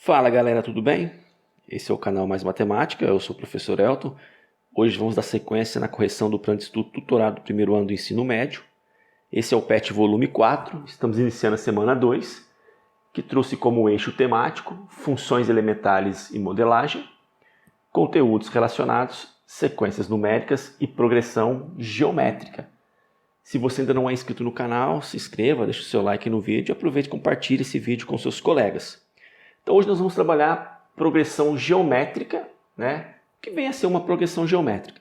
Fala galera, tudo bem? Esse é o canal Mais Matemática, eu sou o professor Elton. Hoje vamos dar sequência na correção do plano de estudo tutorado do primeiro ano do ensino médio. Esse é o PET volume 4, estamos iniciando a semana 2, que trouxe como eixo temático funções elementares e modelagem, conteúdos relacionados, sequências numéricas e progressão geométrica. Se você ainda não é inscrito no canal, se inscreva, deixe o seu like no vídeo e aproveite e compartilhe esse vídeo com seus colegas. Então hoje nós vamos trabalhar progressão geométrica, né? Que vem a ser uma progressão geométrica.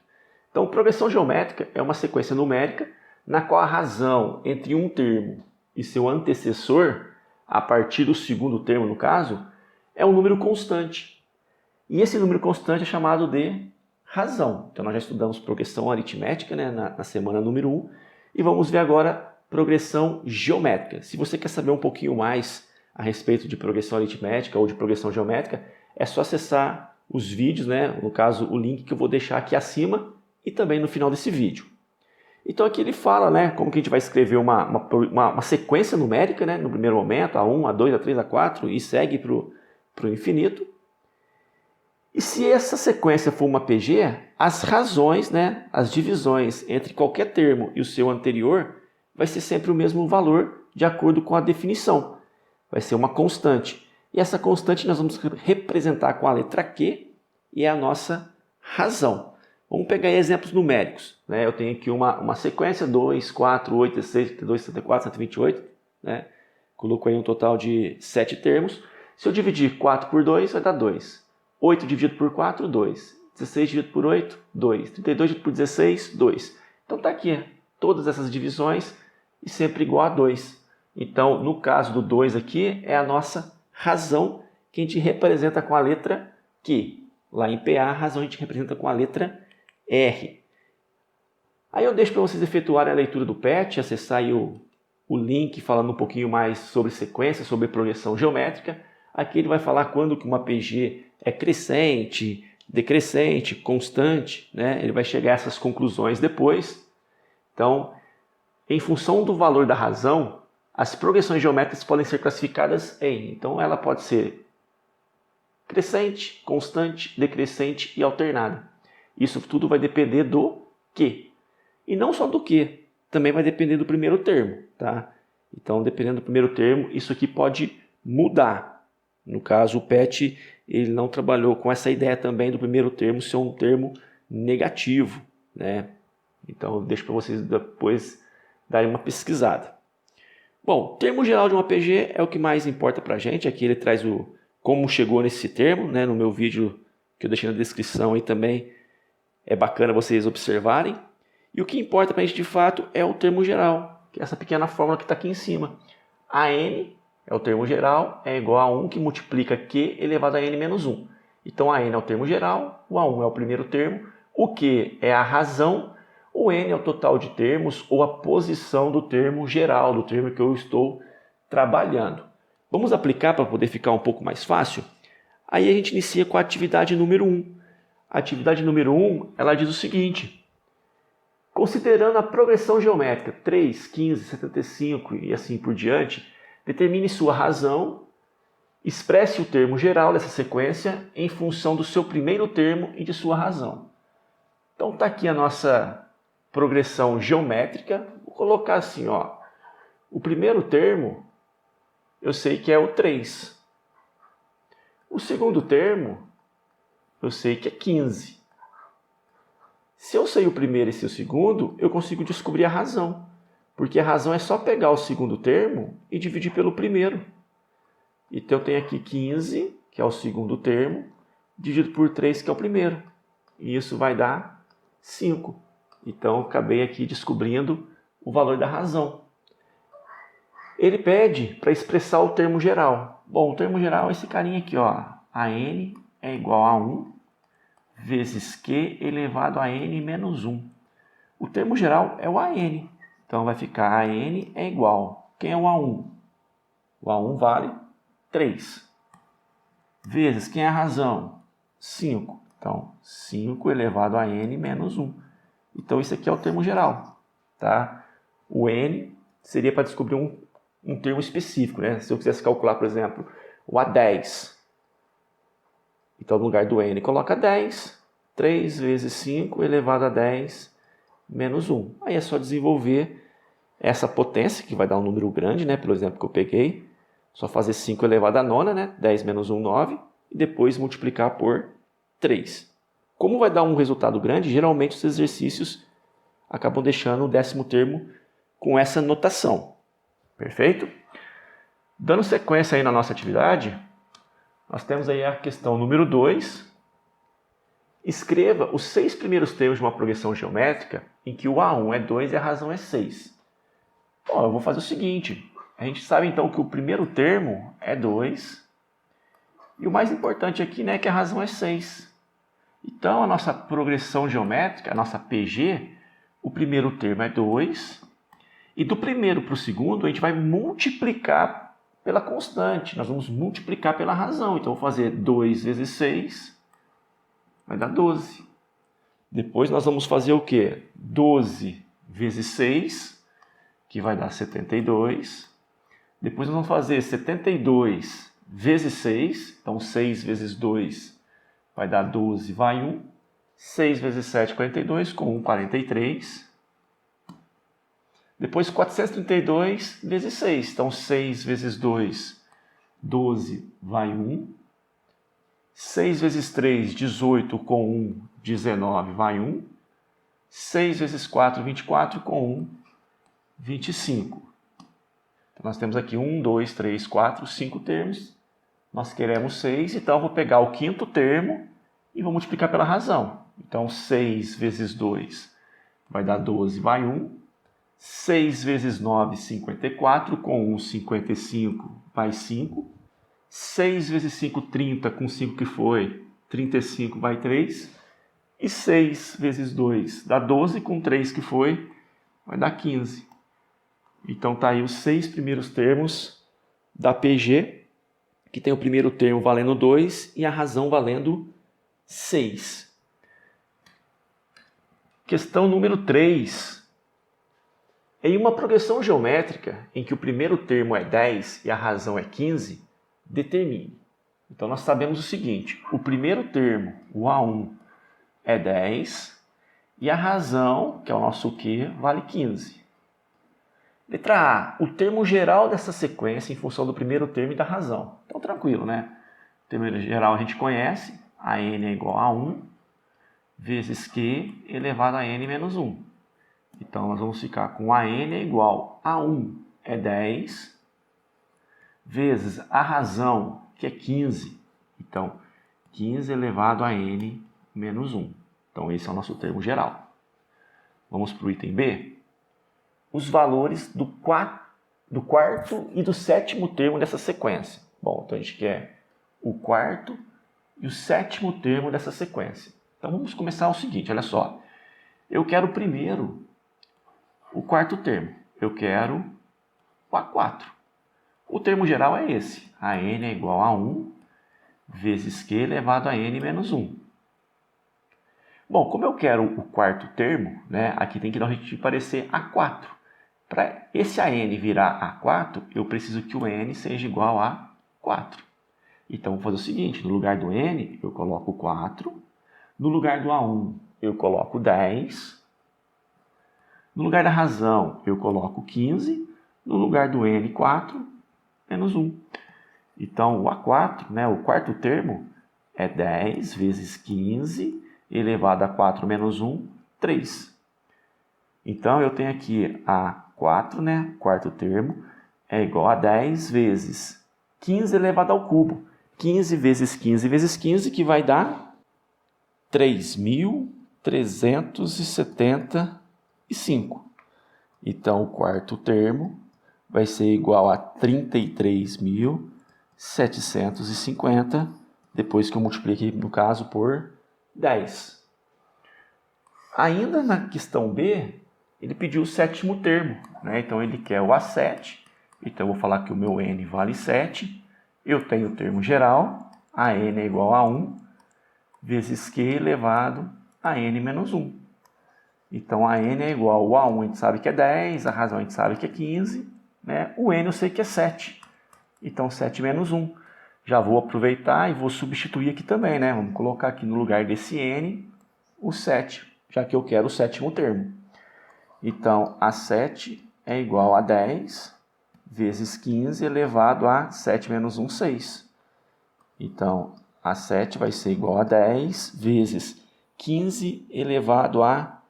Então progressão geométrica é uma sequência numérica na qual a razão entre um termo e seu antecessor, a partir do segundo termo no caso, é um número constante. E esse número constante é chamado de razão. Então nós já estudamos progressão aritmética, né, na semana número 1 e vamos ver agora progressão geométrica. Se você quer saber um pouquinho mais a respeito de progressão aritmética ou de progressão geométrica, é só acessar os vídeos, né? No caso, o link que eu vou deixar aqui acima e também no final desse vídeo. Então aqui ele fala, né, como que a gente vai escrever uma sequência numérica, né, no primeiro momento, A1, A2, A3, A4, e segue para o infinito. E se essa sequência for uma PG, as razões, né, as divisões entre qualquer termo e o seu anterior vai ser sempre o mesmo valor de acordo com a definição. Vai ser uma constante. E essa constante nós vamos representar com a letra Q e é a nossa razão. Vamos pegar aí exemplos numéricos. Né? Eu tenho aqui uma sequência, 2, 4, 8, 16, 32, 64, 128. Né? Coloco aí um total de 7 termos. Se eu dividir 4 por 2, vai dar 2. 8 dividido por 4, 2. 16 dividido por 8, 2. 32 dividido por 16, 2. Então está aqui todas essas divisões e sempre igual a 2. Então, no caso do 2 aqui, é a nossa razão que a gente representa com a letra Q. Lá em PA, a razão a gente representa com a letra R. Aí eu deixo para vocês efetuarem a leitura do PET, acessar aí o link falando um pouquinho mais sobre sequência, sobre progressão geométrica. Aqui ele vai falar quando que uma PG é crescente, decrescente, constante, né? Ele vai chegar a essas conclusões depois. Então, em função do valor da razão, as progressões geométricas podem ser classificadas em, então ela pode ser crescente, constante, decrescente e alternada. Isso tudo vai depender do Q. E não só do Q, também vai depender do primeiro termo, tá? Então, dependendo do primeiro termo, isso aqui pode mudar. No caso, o PET ele não trabalhou com essa ideia também do primeiro termo ser um termo negativo, né? Então, eu deixo para vocês depois darem uma pesquisada. Bom, o termo geral de uma PG é o que mais importa para a gente. Aqui ele traz como chegou nesse termo, né? No meu vídeo que eu deixei na descrição aí também é bacana vocês observarem. E o que importa para a gente de fato é o termo geral, que é essa pequena fórmula que está aqui em cima. AN é o termo geral, é igual a 1 que multiplica Q elevado a N menos 1. Então a N é o termo geral, o A1 é o primeiro termo, o Q é a razão, o N é o total de termos ou a posição do termo geral, do termo que eu estou trabalhando. Vamos aplicar para poder ficar um pouco mais fácil? Aí a gente inicia com a atividade número 1. A atividade número 1, ela diz o seguinte: considerando a progressão geométrica 3, 15, 75 e assim por diante, determine sua razão, expresse o termo geral dessa sequência em função do seu primeiro termo e de sua razão. Então está aqui a nossa progressão geométrica. Vou colocar assim, ó. O primeiro termo eu sei que é o 3. O segundo termo eu sei que é 15. Se eu sei o primeiro e sei o segundo, eu consigo descobrir a razão. Porque a razão é só pegar o segundo termo e dividir pelo primeiro. Então eu tenho aqui 15, que é o segundo termo, dividido por 3, que é o primeiro. E isso vai dar 5. Então eu acabei aqui descobrindo o valor da razão. Ele pede para expressar o termo geral. Bom, o termo geral é esse carinha aqui, ó. AN é igual a 1 vezes Q elevado a N menos 1. O termo geral é o AN. Então vai ficar AN é igual. Quem é o A1? O A1 vale 3. Vezes quem é a razão? 5. Então 5 elevado a N menos 1. Então isso aqui é o termo geral. Tá? O N seria para descobrir um termo específico. Né? Se eu quisesse calcular, por exemplo, o A10. Então, no lugar do n, coloca 10. 3 vezes 5 elevado a 10 menos 1. Aí é só desenvolver essa potência, que vai dar um número grande, né? Pelo exemplo que eu peguei. Só fazer 5 elevado a 9, né? 10 menos 1, 9. E depois multiplicar por 3. Como vai dar um resultado grande, geralmente os exercícios acabam deixando o 10º termo com essa notação. Perfeito? Dando sequência aí na nossa atividade, nós temos aí a questão número 2. Escreva os 6 primeiros termos de uma progressão geométrica em que o A1 é 2 e a razão é 6. Bom, eu vou fazer o seguinte. A gente sabe então que o primeiro termo é 2. E o mais importante aqui, né, é que a razão é 6. Então, a nossa progressão geométrica, a nossa PG, o primeiro termo é 2. E do primeiro para o segundo, a gente vai multiplicar pela constante. Nós vamos multiplicar pela razão. Então, eu vou fazer 2 vezes 6, vai dar 12. Depois, nós vamos fazer o quê? 12 vezes 6, que vai dar 72. Depois, nós vamos fazer 72 vezes 6. Então, 6 vezes 2 vai dar 12, vai 1. 6 vezes 7, 42, com 1, 43. Depois 432 vezes 6. Então 6 vezes 2, 12, vai 1. 6 vezes 3, 18, com 1, 19, vai 1. 6 vezes 4, 24, com 1, 25. Então nós temos aqui 1, 2, 3, 4, 5 termos. Nós queremos 6, então eu vou pegar o 5º termo e vou multiplicar pela razão. Então 6 vezes 2 vai dar 12, vai 1. 6 vezes 9, 54, com 1, 55, vai 5. 6 vezes 5, 30, com 5 que foi, 35, vai 3. E 6 vezes 2 dá 12, com 3 que foi, vai dar 15. Então tá aí os 6 primeiros termos da PG, que tem o primeiro termo valendo 2 e a razão valendo 6. Questão número 3. Em uma progressão geométrica em que o primeiro termo é 10 e a razão é 15, determine. Então nós sabemos o seguinte, o primeiro termo, o A1, é 10 e a razão, que é o nosso Q, vale 15. Letra A, o termo geral dessa sequência em função do primeiro termo e da razão. Então tranquilo, né? O termo geral a gente conhece, a n é igual a 1 vezes Q elevado a n menos 1. Então, nós vamos ficar com a n é igual a 1 é 10, vezes a razão, que é 15. Então, 15 elevado a n menos 1. Então, esse é o nosso termo geral. Vamos para o item B. Os valores do quarto e do 7º termo dessa sequência. Bom, então a gente quer o quarto e o 7º termo dessa sequência. Então, vamos começar o seguinte, olha só. Eu quero primeiro o 4º termo. Eu quero o A4. O termo geral é esse. A n é igual a 1 vezes Q elevado a n menos 1. Bom, como eu quero o 4º termo, né, aqui tem que dar um jeito de parecer A4. Para esse AN virar A4, eu preciso que o n seja igual a 4. Então, vou fazer o seguinte, no lugar do n, eu coloco 4. No lugar do A1, eu coloco 10. No lugar da razão, eu coloco 15. No lugar do n, 4, menos 1. Então, o A4, né, o 4º termo, é 10 vezes 15 elevado a 4 menos 1, 3. Então, eu tenho aqui A4, né, 4º termo, é igual a 10 vezes 15 elevado ao cubo. 15 vezes 15 vezes 15, que vai dar 3.375. Então, o 4º termo vai ser igual a 33.750, depois que eu multipliquei, no caso, por 10. Ainda na questão B, ele pediu o 7º termo, né? Então, ele quer o A7. Então, eu vou falar que o meu n vale 7. Eu tenho o termo geral, a n é igual a 1, vezes Q elevado a n menos 1. Então, a n é igual ao A1, a gente sabe que é 10, a razão a gente sabe que é 15, né? O n eu sei que é 7. Então, 7 menos 1. Já vou aproveitar e vou substituir aqui também, né? Vamos colocar aqui no lugar desse n o 7, já que eu quero o sétimo termo. Então, A7 é igual a 10 vezes 15 elevado a 7 menos 1, 6. Então, A7 vai ser igual a 10 vezes 15 elevado a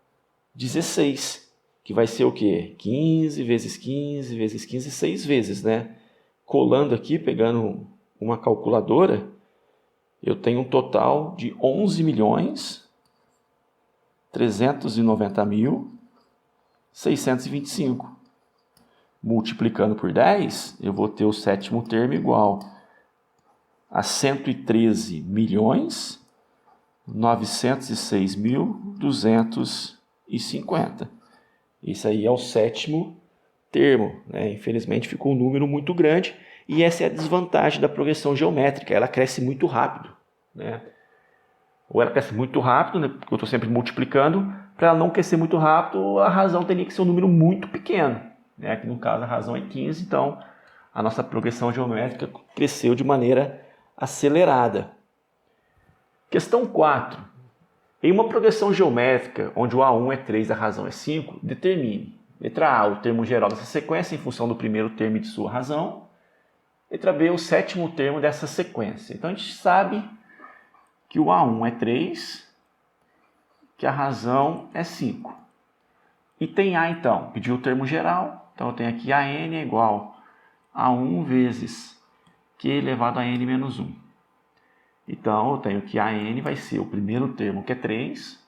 16, que vai ser o quê? 15 vezes 15 vezes 15, 6 vezes, né? Colando aqui, pegando uma calculadora, eu tenho um total de 11.390.625. Multiplicando por 10, eu vou ter o sétimo termo igual a 113.906.250. Isso aí é o sétimo termo, né? Infelizmente ficou um número muito grande e essa é a desvantagem da progressão geométrica, ela cresce muito rápido, né? Ou ela cresce muito rápido, né? Porque eu estou sempre multiplicando. Para ela não crescer muito rápido, a razão teria que ser um número muito pequeno, né? Aqui no caso a razão é 15, então a nossa progressão geométrica cresceu de maneira acelerada. Questão 4. Em uma progressão geométrica onde o A1 é 3 e a razão é 5, determine. Letra A, o termo geral dessa sequência em função do primeiro termo de sua razão. Letra B, o sétimo termo dessa sequência. Então a gente sabe que o A1 é 3, que a razão é 5. E tem A então, pediu o termo geral, então eu tenho aqui AN é igual a 1 vezes Q elevado a N menos 1. Então eu tenho que AN vai ser o primeiro termo que é 3,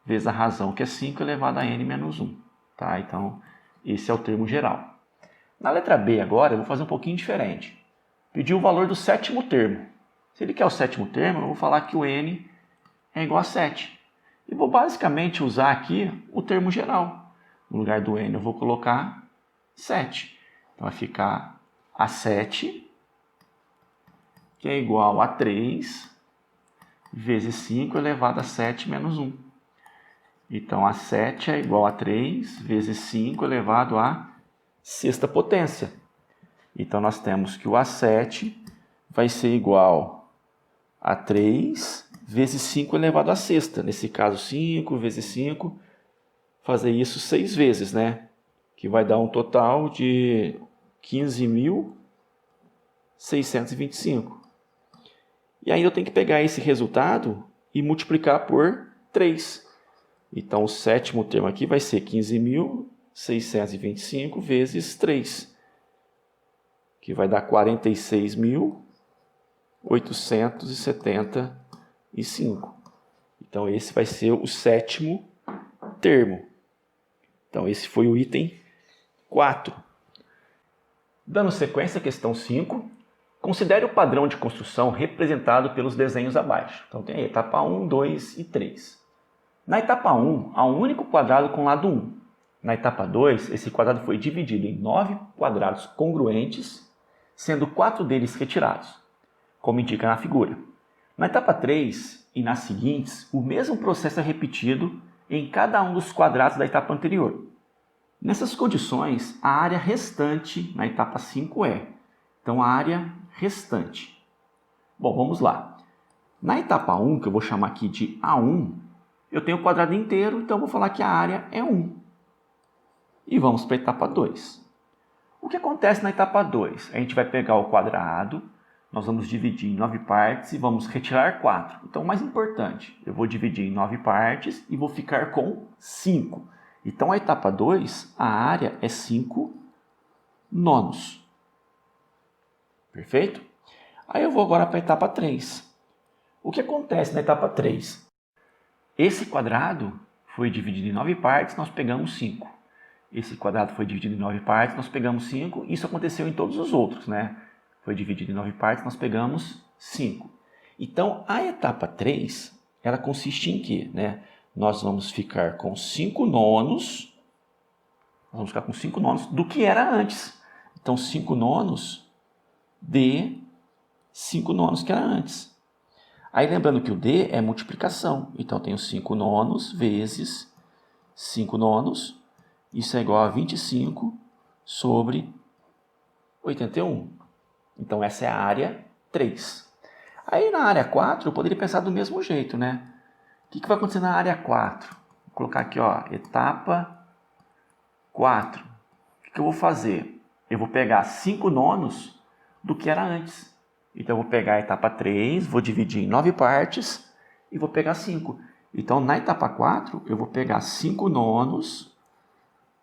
vezes a razão que é 5 elevado a N menos 1. Tá? Então esse é o termo geral. Na letra B agora eu vou fazer um pouquinho diferente. Pediu o valor do sétimo termo. Se ele quer o sétimo termo, eu vou falar que o N é igual a 7. E vou basicamente usar aqui o termo geral. No lugar do N eu vou colocar 7. Então vai ficar A7, que é igual a 3 vezes 5 elevado a 7 menos 1. Então A7 é igual a 3 vezes 5 elevado a sexta potência. Então nós temos que o A7 vai ser igual a 3 vezes 5 elevado a sexta. Nesse caso, 5 vezes 5, fazer isso 6 vezes, né? Que vai dar um total de 15.625. E aí eu tenho que pegar esse resultado e multiplicar por 3. Então o sétimo termo aqui vai ser 15.625 vezes 3, que vai dar 46.875. Então esse vai ser o sétimo termo. Então esse foi o item 4. Dando sequência à questão 5, considere o padrão de construção representado pelos desenhos abaixo. Então tem a etapa 1, 2 e 3. Na etapa 1, há um único quadrado com lado 1. Na etapa 2, esse quadrado foi dividido em 9 quadrados congruentes, sendo 4 deles retirados, como indica na figura. Na etapa 3 e nas seguintes, o mesmo processo é repetido em cada um dos quadrados da etapa anterior. Nessas condições, a área restante na etapa 5 é, então, a área restante. Bom, vamos lá. Na etapa 1, que eu vou chamar aqui de A1, eu tenho o quadrado inteiro, então eu vou falar que a área é 1. E vamos para a etapa 2. O que acontece na etapa 2? A gente vai pegar o quadrado, nós vamos dividir em 9 partes e vamos retirar 4. Então, o mais importante, eu vou dividir em 9 partes e vou ficar com 5. Então, a etapa 2, a área é 5 nonos. Perfeito? Aí eu vou agora para a etapa 3. O que acontece na etapa 3? Esse quadrado foi dividido em 9 partes, nós pegamos 5. Esse quadrado foi dividido em 9 partes, nós pegamos 5. Isso aconteceu em todos os outros, né? Foi dividido em 9 partes, nós pegamos 5. Então, a etapa 3, ela consiste em quê? Né? Nós vamos ficar com 5 nonos. Nós vamos ficar com 5 nonos do que era antes. Então, 5 nonos de 5 nonos que era antes. Aí, lembrando que o D é multiplicação. Então, eu tenho 5 nonos vezes 5 nonos. Isso é igual a 25 sobre 81. Então, essa é a área 3. Aí na área 4 eu poderia pensar do mesmo jeito, né? O que vai acontecer na área 4? Vou colocar aqui, ó, etapa 4. O que eu vou fazer? Eu vou pegar 5 nonos do que era antes. Então eu vou pegar a etapa 3, vou dividir em 9 partes e vou pegar 5. Então na etapa 4 eu vou pegar 5 nonos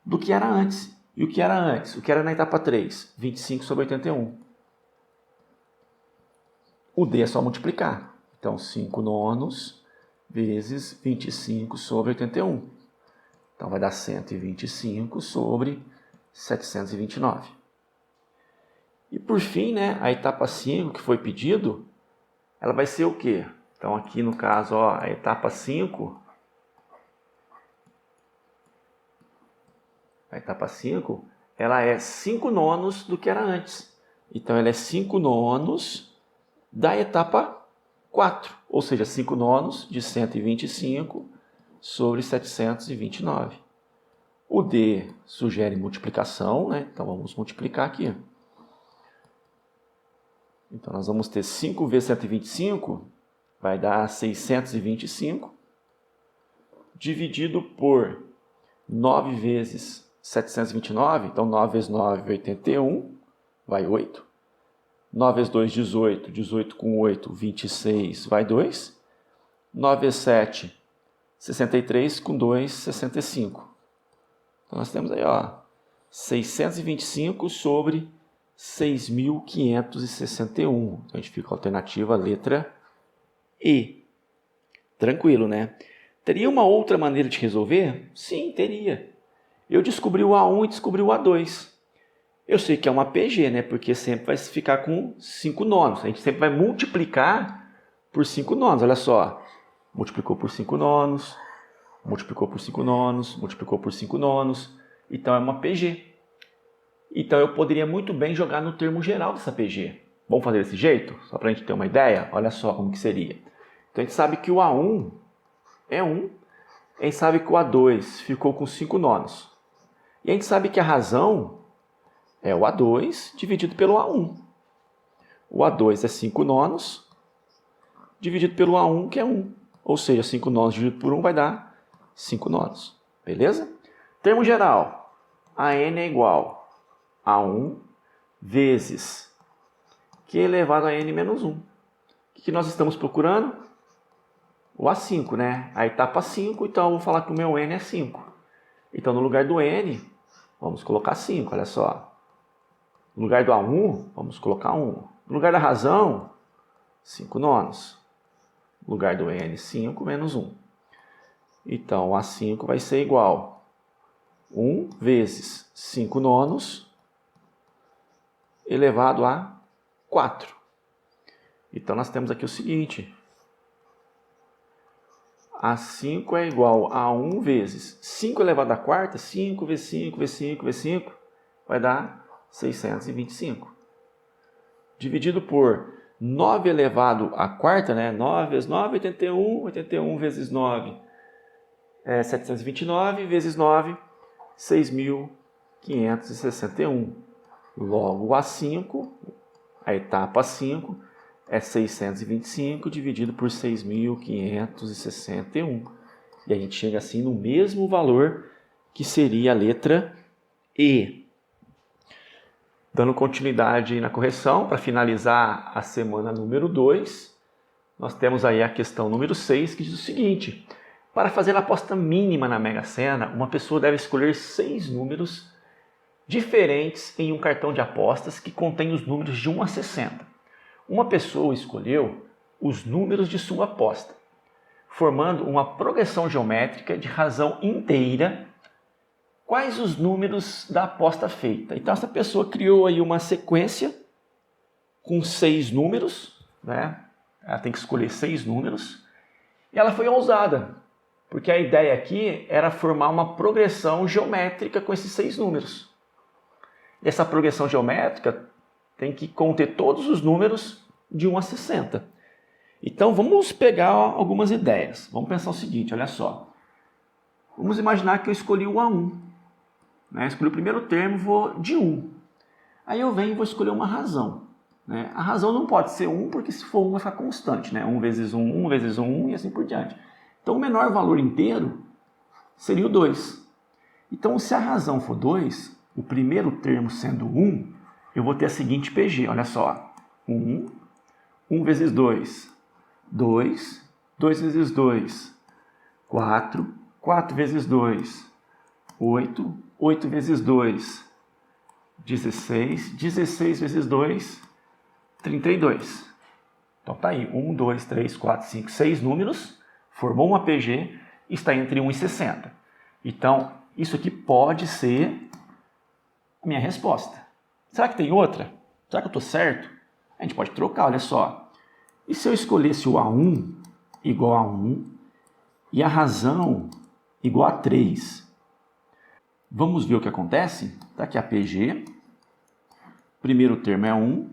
do que era antes. E o que era antes? O que era na etapa 3? 25 sobre 81. O D é só multiplicar. Então 5 nonos vezes 25 sobre 81. Então vai dar 125 sobre 729. E por fim, né, a etapa 5 que foi pedido, ela vai ser o quê? Então aqui no caso, ó, a etapa 5, ela é 5 nonos do que era antes. Então ela é 5 nonos da etapa 4, ou seja, 5 nonos de 125 sobre 729. O D sugere multiplicação, né? Então vamos multiplicar aqui. Então nós vamos ter 5 vezes 125, vai dar 625, dividido por 9 vezes 729, então 9 vezes 9, 81, vai 8. 9 vezes 2, 18, 18 com 8, 26, vai 2. 9 vezes 7, 63, com 2, 65. Então nós temos aí, ó, 625 sobre 6.561. Então a gente fica com a alternativa letra E. Tranquilo, né? Teria uma outra maneira de resolver? Sim, teria. Eu descobri o A1 e descobri o A2. Eu sei que é uma PG, né? Porque sempre vai ficar com 5 nonos. A gente sempre vai multiplicar por 5 nonos. Olha só. Multiplicou por 5 nonos, multiplicou por 5 nonos, multiplicou por 5 nonos. Então é uma PG. Então eu poderia muito bem jogar no termo geral dessa PG. Vamos fazer desse jeito? Só para a gente ter uma ideia? Olha só como que seria. Então a gente sabe que o A1 é 1. A gente sabe que o A2 ficou com 5 nonos. E a gente sabe que a razão é o A2 dividido pelo A1. O A2 é 5 nonos dividido pelo A1, que é 1. Ou seja, 5 nonos dividido por 1 vai dar 5 nonos. Beleza? Termo geral. AN é igual a 1 vezes Q elevado a N menos 1. O que nós estamos procurando? O A5, né? A etapa 5, então eu vou falar que o meu N é 5. Então no lugar do N, vamos colocar 5, olha só. No lugar do A1, vamos colocar 1. No lugar da razão, 5 nonos. No lugar do N, 5 menos 1. Então, o A5 vai ser igual a 1 vezes 5 nonos elevado a 4. Então, nós temos aqui o seguinte. A5 é igual a 1 vezes 5 elevado à quarta, 5 vezes 5 vezes 5 vezes 5, vai dar 625. Dividido por 9 elevado à quarta, né? 9 vezes 9, 81. 81 vezes 9 é 729, vezes 9, 6.561. Logo, o A5, a etapa 5, é 625 dividido por 6.561. E a gente chega assim no mesmo valor que seria a letra E. Dando continuidade na correção, para finalizar a semana número 2, nós temos aí a questão número 6, que diz o seguinte: para fazer a aposta mínima na Mega Sena, uma pessoa deve escolher 6 números diferentes em um cartão de apostas que contém os números de 1 a 60. Uma pessoa escolheu os números de sua aposta, formando uma progressão geométrica de razão inteira. Quais os números da aposta feita? Então essa pessoa criou aí uma sequência com 6 números, né? Ela tem que escolher 6 números. E ela foi ousada, porque a ideia aqui era formar uma progressão geométrica com esses 6 números. E essa progressão geométrica tem que conter todos os números de 1 a 60. Então vamos pegar algumas ideias. Vamos pensar o seguinte, olha só. Vamos imaginar que eu escolhi o A1. Escolhi o primeiro termo, vou de 1. Aí eu venho e vou escolher uma razão. né? A razão não pode ser 1, porque se for 1 vai ficar constante, né? 1 vezes 1, 1 vezes 1 e assim por diante. Então o menor valor inteiro seria o 2. Então se a razão for 2, o primeiro termo sendo 1, eu vou ter a seguinte PG, olha só. 1 vezes 2, 2, 2 vezes 2, 4, 4 vezes 2, 8, 8 vezes 2, 16, 16 vezes 2, 32. Então tá aí, 1, 2, 3, 4, 5, 6 números, formou uma PG e está entre 1 e 60. Então, isso aqui pode ser a minha resposta. Será que tem outra? Será que eu estou certo? A gente pode trocar, olha só. E se eu escolhesse o A1 igual a 1 e a razão igual a 3? Vamos ver o que acontece? Está aqui a PG. Primeiro termo é 1.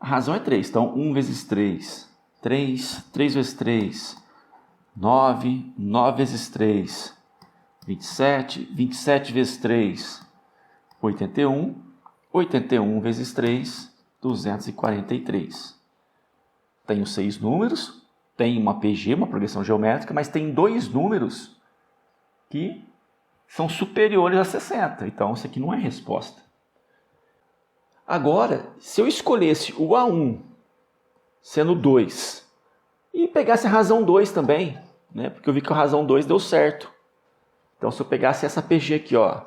A razão é 3. Então, 1 vezes 3, 3. 3 vezes 3, 9. 9 vezes 3, 27. 27 vezes 3, 81. 81 vezes 3, 243. Tenho 6 números, tem uma PG, uma progressão geométrica, mas tem 2 números que são superiores a 60. Então, isso aqui não é resposta. Agora, se eu escolhesse o A1 sendo 2 e pegasse a razão 2 também, né? Porque eu vi que a razão 2 deu certo. Então, se eu pegasse essa PG aqui, ó,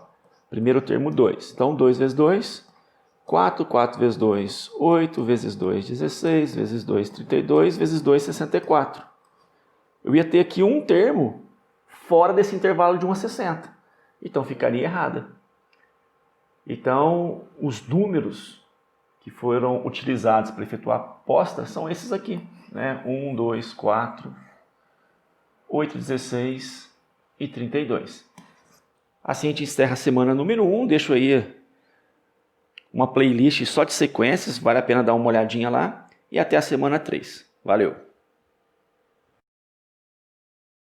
primeiro termo 2. Então, 2 vezes 2, 4, 4 vezes 2, 8 vezes 2, 16, vezes 2, 32, vezes 2, 64. Eu ia ter aqui um termo fora desse intervalo de 1 a 60. Então, ficaria errada. Então, os números que foram utilizados para efetuar a aposta são esses aqui, né? 1, 2, 4, 8, 16 e 32. Assim a gente encerra a semana número 1. Deixo aí uma playlist só de sequências, vale a pena dar uma olhadinha lá. E até a semana 3. Valeu!